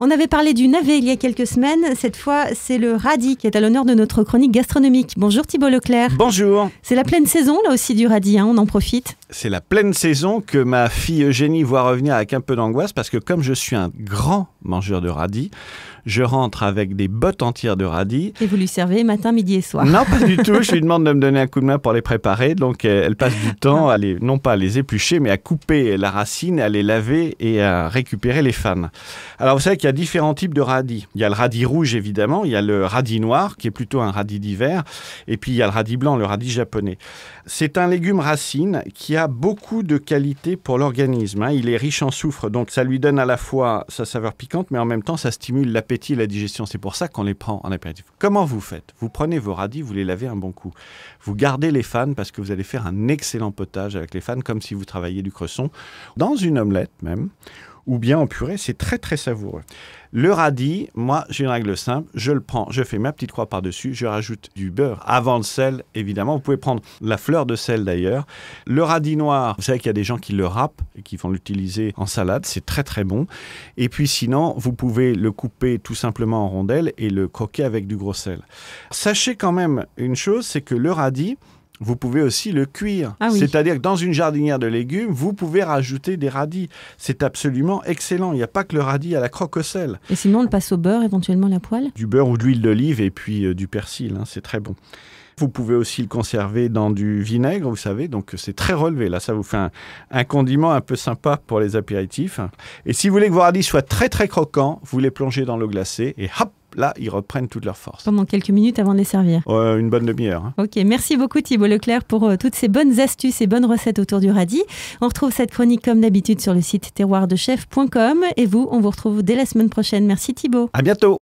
On avait parlé du navet il y a quelques semaines. Cette fois, c'est le radis qui est à l'honneur de notre chronique gastronomique. Bonjour Thibault Leclerc. Bonjour. C'est la pleine saison là aussi du radis, on en profite. C'est la pleine saison que ma fille Eugénie voit revenir avec un peu d'angoisse parce que comme je suis un grand mangeur de radis, je rentre avec des bottes entières de radis. Et vous lui servez matin, midi et soir. Non, pas du tout. Je lui demande de me donner un coup de main pour les préparer. Donc, elle passe du temps non pas à les éplucher, mais à couper la racine, à les laver et à récupérer les fans. Alors, vous savez qu'il y a différents types de radis. Il y a le radis rouge, évidemment. Il y a le radis noir, qui est plutôt un radis d'hiver. Et puis, il y a le radis blanc, le radis japonais. C'est un légume racine qui a beaucoup de qualités pour l'organisme. Il est riche en soufre, donc ça lui donne à la fois sa saveur piquante, mais en même temps, ça stimule l'appétit et la digestion. C'est pour ça qu'on les prend en apéritif. Comment vous faites ? Vous prenez vos radis, vous les lavez un bon coup. Vous gardez les fans parce que vous allez faire un excellent potage avec les fans, comme si vous travailliez du cresson, dans une omelette même, ou bien en purée, c'est très très savoureux. Le radis, moi j'ai une règle simple, je le prends, je fais ma petite croix par-dessus, je rajoute du beurre avant le sel, évidemment. Vous pouvez prendre la fleur de sel d'ailleurs. Le radis noir, vous savez qu'il y a des gens qui le râpent et qui vont l'utiliser en salade, c'est très très bon. Et puis sinon, vous pouvez le couper tout simplement en rondelles et le croquer avec du gros sel. Sachez quand même une chose, c'est que le radis, vous pouvez aussi le cuire. Ah oui. C'est-à-dire que dans une jardinière de légumes, vous pouvez rajouter des radis. C'est absolument excellent. Il n'y a pas que le radis à la croque au sel. Et sinon, on le passe au beurre, éventuellement la poêle ? Du beurre ou de l'huile d'olive et puis du persil, c'est très bon. Vous pouvez aussi le conserver dans du vinaigre, vous savez, donc c'est très relevé. Là, ça vous fait un condiment un peu sympa pour les apéritifs. Et si vous voulez que vos radis soient très très croquants, vous les plongez dans l'eau glacée et hop, là, ils reprennent toute leur force. Pendant quelques minutes avant de les servir. Une bonne demi-heure. Ok, merci beaucoup Thibault Leclerc pour toutes ces bonnes astuces et bonnes recettes autour du radis. On retrouve cette chronique comme d'habitude sur le site terroirdechef.com et vous, on vous retrouve dès la semaine prochaine. Merci Thibault. À bientôt.